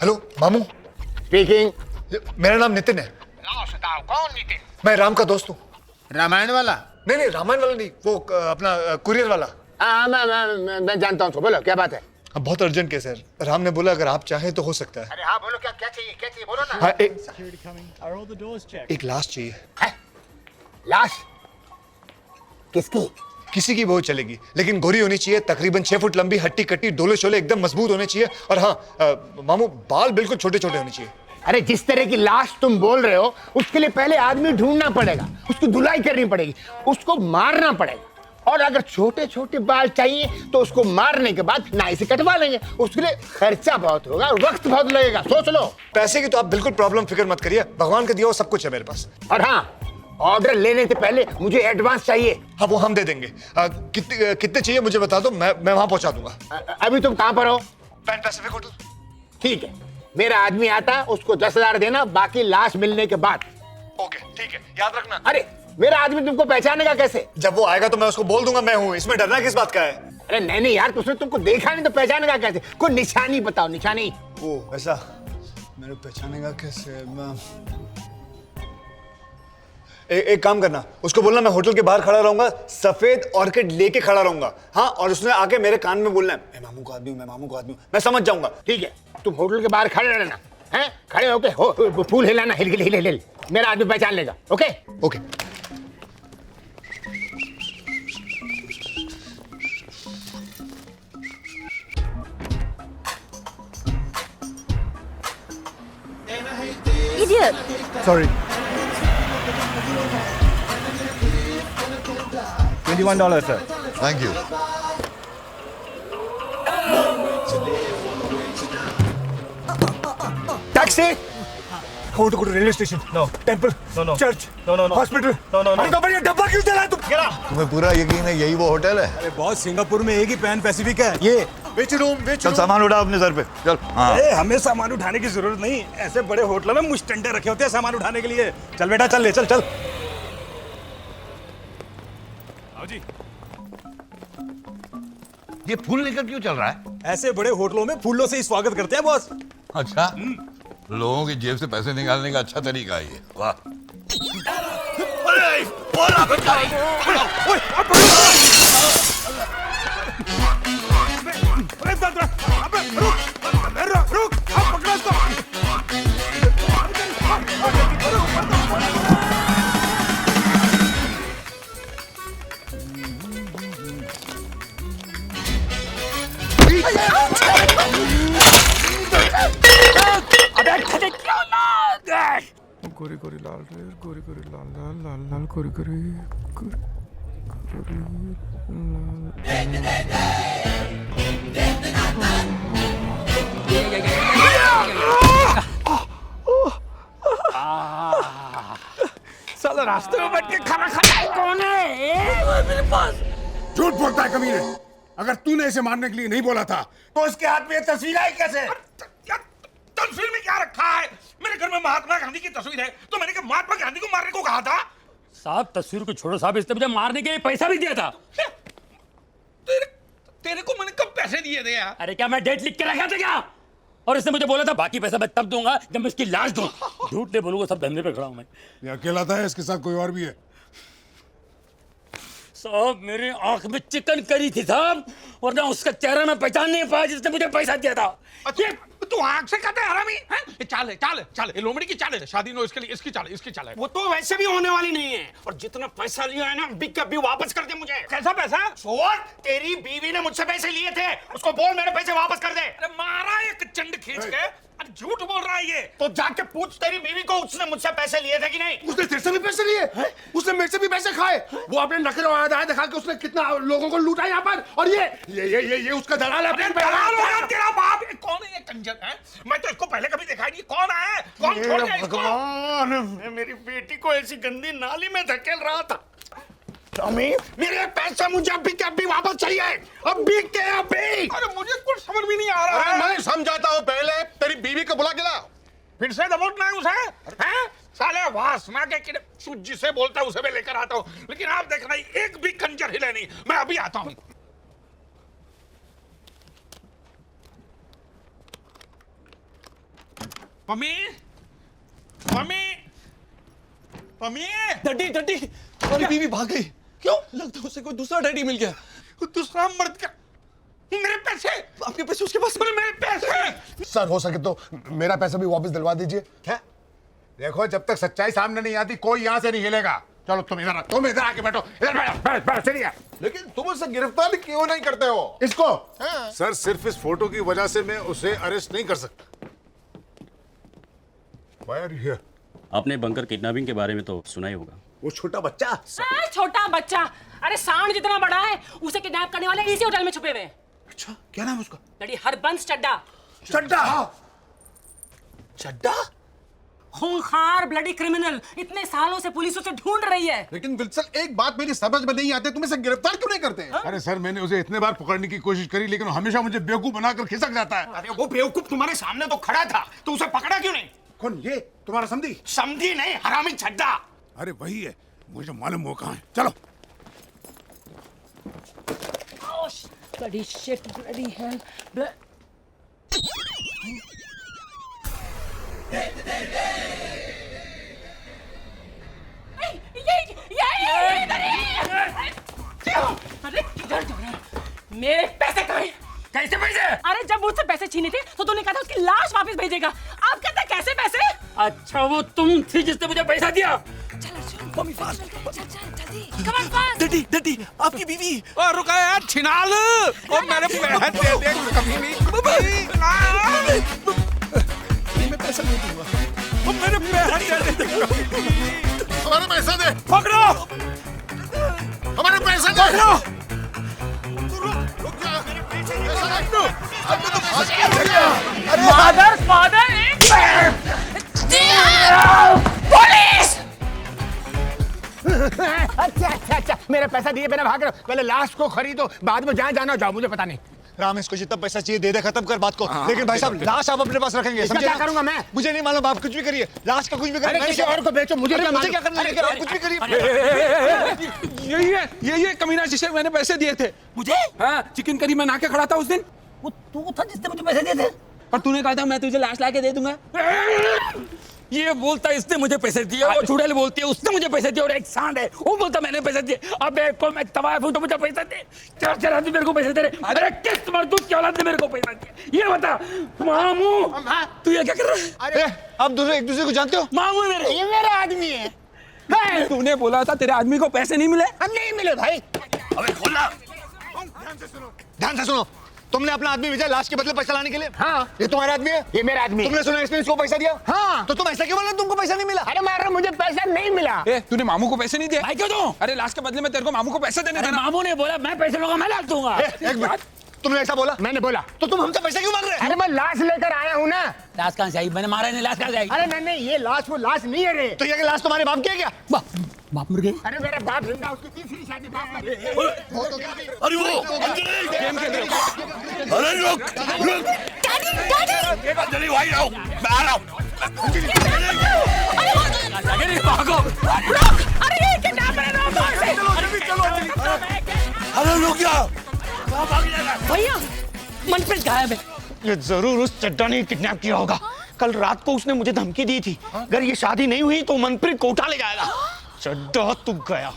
Hello मामू, speaking. मेरा नाम नितिन है। कौन नितिन? मैं राम का दोस्त हूँ। रामायण वाला? नहीं, रामायण वाला नहीं, वो अपना कुरियर वाला। हाँ, मैं जानता हूँ। बोलो क्या बात है? अब बहुत अर्जेंट केस है। राम ने बोला अगर आप चाहें तो हो सकता है। अरे हाँ बोलो, क्या क्या चाहिए बोलो ना। हाँ, एक लाश चाहिए। है? लाश? किसकी? किसी की बहुत चलेगी, लेकिन गोरी होनी चाहिए, तकरीबन 6 फुट लंबी, हट्टी कट्टी, डोले शोले एकदम मजबूत होने चाहिए। और हाँ मामू, बाल बिल्कुल छोटे छोटे होने चाहिए। अरे जिस तरह की लाश तुम बोल रहे हो, उसके लिए पहले आदमी ढूंढना पड़ेगा, उसकी धुलाई करनी पड़ेगी, उसको मारना पड़ेगा। और अगर छोटे छोटे बाल चाहिए तो उसको मारने के बाद नाई से कटवा लेंगे। उसके लिए खर्चा बहुत होगा, वक्त बहुत लगेगा। सोच लो। पैसे की तो आप बिल्कुल प्रॉब्लम फिक्र मत करिए, भगवान का दिया हुआ सब कुछ है मेरे पास। और हाँ, ऑर्डर लेने से पहले मुझे एडवांस चाहिए। हाँ, वो हम दे देंगे। कितने चाहिए मुझे बता दो, मैं वहां पहुंचा दूंगा। अभी तुम कहाँ पर हो? Pan Pacific hotel. ठीक है, मेरा आदमी आता, उसको 10,000 देना, बाकी लाश मिलने के बाद। ओके ठीक है, याद रखना। अरे मेरा आदमी तुमको पहचानेगा कैसे? जब वो आएगा तो मैं उसको बोल दूंगा मैं हूँ, इसमें डरना किस बात का है? अरे नहीं यार, उसने तुमको देखा नहीं तो पहचानेगा कैसे? कोई निशानी बताओ, निशानी। ओ ऐसा, मेरे पहचानेगा कैसे? एक काम करना, उसको बोलना मैं होटल के बाहर खड़ा रहूंगा, सफेद ऑर्किड लेके खड़ा रहूंगा। हाँ, और उसने आके मेरे कान में बोलना है मैं मामू का आदमी हूँ, मैं मामू का आदमी हूँ। मैं समझ जाऊंगा। ठीक है, तुम होटल के बाहर खड़े रहना है, खड़े होके फूल हिलाना, हिल। मेरा आदमी पहचान लेगा। Okay okay. Idiot! Sorry. $21, sir. Thank you. Taxi! I want to go to railway station. No. Temple. No. Church. No. Hospital. No. अरे तो बढ़िया डब्बा क्यों चला तुम? तुम्हें पूरा यकीन है यही वो होटल है? अरे बॉस, सिंगापुर में एक ही पैन पैसिफिक है। ये विच रूम चल सामान उठा अपने सर पे, चल। हाँ। अरे हमें सामान उठाने की जरूरत नहीं, ऐसे बड़े होटलों में मुस्टंडे रखे होते हैं सामान उठाने के लिए। चल बेटा, चल ले, चल। आओ जी। ये फूल लेकर क्यों चल रहा है? ऐसे बड़े होटलों में फूलों से ही स्वागत करते हैं बॉस। अच्छा, लोगों की जेब से पैसे निकालने का अच्छा तरीका है ये। वाह। रुक, अब पकड़ो इसको। गोरी गोरी लाल रे, गोरी गोरी लाल लाल लाल लाल, गोरी गोरी गोरी साला रास्ते में बैठ के खाना खाता है कौन है? मेरे पास। झूठ बोलता है कमीने। अगर तूने इसे मारने के लिए नहीं बोला था तो इसके हाथ में ये तस्वीर आई कैसे? तस्वीर में क्या रखा है? मेरे घर में महात्मा गांधी की तस्वीर है, तो मैंने क्या महात्मा गांधी को मारने को कहा था? साहब तस्वीर को छोड़ो साहब, इसने मुझे मारने के लिए पैसा भी दिया था। तेरे को मैंने कब पैसे दिए थे यार? अरे क्या मैं डेट लिख के रखा था क्या? और इसने मुझे बोला था बाकी पैसा मैं तब दूंगा जब मैं इसकी लाश दूं। झूठ नहीं बोलूंगा, सब धंधे पे खड़ा हूं मैं। ये अकेला था, इसके साथ कोई और भी है? साहब मेरी आंख में चिकन करी थी साहब, वरना उसका चेहरा मैं पहचान नहीं पाया जिसने मुझे पैसा दिया था। अच्छा, तू आंख से कहता है हरामी? हैं? चाल है, लोमड़ी की चाल है, शादी नो इसके लिए इसकी चाल है। वो तो वैसे भी होने वाली नहीं है, और जितना पैसा लिया है ना, बिग कभी वापस कर दे मुझे। कैसा पैसा? तेरी बीवी ने मुझसे पैसे लिए थे, उसको बोल मेरे पैसे वापस कर दे। अरे मारा एक चंड खींच के। अरे झूठ बोल रहा है ये। तो जाके पूछ तेरी बीवी को, उसने मुझसे पैसे लिए थे कि नहीं? उसने तेरे से भी पैसे लिए? उसने मेरे से भी पैसे खाए। वो अपने नखरे और अदाएं दिखा के उसने कितना लोगों को लूटा यहाँ पर। और ये उसका दलाल है। दलाल होगा तेरा बाप। कौन है ये कंजर? है मैं तो इसको पहले कभी देखा नहीं। कौन है? कौन छोड़ गया इसको? भगवान, मैं मेरी बेटी को ऐसी गंदी नाली में धकेल रहा था। स्वामी, मेरे पैसे मुझे अभी के अभी वापस चाहिए, अभी के अभी। अरे मुझे कुछ समझ भी नहीं आ रहा है। मैं समझाता हूँ, पहले तेरी बीवी को बुला के ला। फिर से दबोचना है उसे? हैं? साले वासना के कीड़े। जिसे बोलता है उसे मैं लेकर आता हूँ, लेकिन आप देख रहे हैं एक भी कंजर हिले नहीं। मैं अभी आता हूँ। Mummy mummy mummy daddy daddy हमारी बीवी भाग गई। क्यों? लगता है उसे कोई दूसरा डैडी मिल गया। दूसरा मर्द का मेरे पैसे आपके पैसे उसके पास। मेरे पैसे सर हो सके तो मेरा पैसा भी वापस दिलवा दीजिए। क्या? देखो जब तक सच्चाई सामने नहीं आती कोई यहाँ से नहीं हिलेगा। चलो तुम इधर आके बैठो। इधर बैठ चलिए। लेकिन तुम उसे गिरफ्तार क्यों नहीं करते हो? इसको सर सिर्फ इस फोटो की वजह से मैं उसे अरेस्ट नहीं कर सकता। Why are you here? आपने बंकर किडनैपिंग के बारे में तो सुना ही होगा। वो छोटा बच्चा। छोटा बच्चा, अरे सांड जितना बड़ा है उसे किडनैप करने वाले इसी होटल में छुपे हुए हैं। अच्छा क्या नाम है उसका? लड़ी हरबंस चड्डा। चड्डा। चड्डा? खूंखार ब्लडी क्रिमिनल, इतने सालों से पुलिस उसे ढूंढ रही है। लेकिन विल्सन एक बात मेरी समझ में नहीं आती, तुम इसे गिरफ्तार क्यों नहीं करते? अरे सर मैंने उसे इतने बार पकड़ने की कोशिश करी लेकिन हमेशा मुझे बेवकूफ बनाकर खिसक जाता है। अरे वो बेवकूफ तुम्हारे सामने तो खड़ा था, तो उसे पकड़ा क्यों नहीं? कौन ये? तुम्हारा समझी? समझी नहीं, हरामी छड्डा। अरे वही है, मुझे मालूम वो कहाँ है। चलो। Bloody shit, bloody hell. अरे किधर जा रहा है? मेरे पैसे कहाँ हैं? कैसे पैसे? अरे जब मुझसे पैसे छीने थे तो तूने कहा था उसकी लाश वापस भेजेगा। आप कहते हैं कैसे पैसे? अच्छा वो तुम थी जिसने मुझे पैसा दिया? Mummy fast come on fast. Daddy daddy आपकी बीवी। और रुका यार, छिनाल और मेरे पैसे दे दे कभी नहीं। मैं पैसा नहीं दूंगा। और मेरे पैसे दे दे। हमारा पैसा दे। पकड़ो, हमारा पैसा दे। पकड़ो। Father father police. अच्छा मेरा पैसा दिए बिना भाग रहे हो। पहले लाश को खरीदो, बाद में जहाँ जाना जाओ, मुझे पता नहीं। राम इसको जितना पैसा चाहिए दे दे, खत्म कर बात को। लेकिन भाई साहब लाश आप अपने पास रखेंगे, इसका समझे क्या ना? करूंगा मैं? मुझे नहीं मालूम, आप कुछ भी करिए, लाश का कुछ भी अरे करिए। किसी और को बेचो, मुझे क्या मुझे मालूम? क्या करना है? आप कुछ भी करिए। ये कमीना जिसे मैंने पैसे दिए थे। मुझे? हाँ, चिकन करी बना के खड़ा था उस दिन। वो तू था जिसने मुझे पैसे दिए थे? और तूने कहा था मैं तुझे लाश लाके दे दूंगा। ये बोलता है इसने मुझे पैसे दिए, वो चुड़ैल बोलती है उसने मुझे पैसे दिए, और एक सांड है वो बोलता मैंने पैसे दिए। अब को मैं तवायफ हूं तो मुझे पैसे दे। चार आदमी मेरे को पैसे दे रहे। अरे किस मर्दूद की औलाद ने मेरे को पैसा दिया? ये बता मामू, तू ये क्या कर रहा है? अरे आप दोनों एक दूसरे को जानते हो? मामू मेरे, ये मेरा आदमी है। तूने बोला था तेरे आदमी को पैसे नहीं मिले। हम नहीं मिले भाई। अबे खोलना। ध्यान से सुनो, तुमने अपना आदमी भेजा लाश के बदले पैसा लाने के लिए? हाँ। ये तुम्हारा आदमी है? ये मेरा आदमी। तुमने सुना इसने इसको पैसा दिया? हाँ। तो तुम ऐसा क्यों बोल रहे हो तुमको पैसा नहीं मिला? अरे मार मुझे पैसा नहीं मिला। तूने मामू को पैसे नहीं दिए? भाई क्यों दूं? अरे लाश के बदले में तेरे को मामू को पैसे देने थे ना। मामू ने बोला मैं पैसे लूंगा, मैं लाख दूंगा। एक मिनट, तुमने ऐसा बोला? मैंने बोला। तो तुम हमसे पैसा क्यों मांग रहे? अरे मैं लाश लेकर आया हूँ ना। लाश कहाँ से आई? मैंने मारा नहीं, लाश कहाँ से आई? अरे नहीं ये लाश वो लाश नहीं है रे। तो ये लाश तुम्हारे बाप की है क्या? बाप मर गए? अरे मेरा बाप जिंदा, उसकी तीसरी शादी बाप मर गई। अरे वो अरे रुक रुक जल्दी भाई आओ, मैं आ रहा हूँ। भागो। अरे ये किडनैपर है, रोको इसे। अरे रुक जा। भैया मनप्रीत गायब है। ये जरूर उस चड्डा ने किडनैप किया होगा। कल रात को उसने मुझे धमकी दी थी, अगर ये शादी नहीं हुई तो मनप्रीत को उठा ले जाएगा। चड्डा तू गया।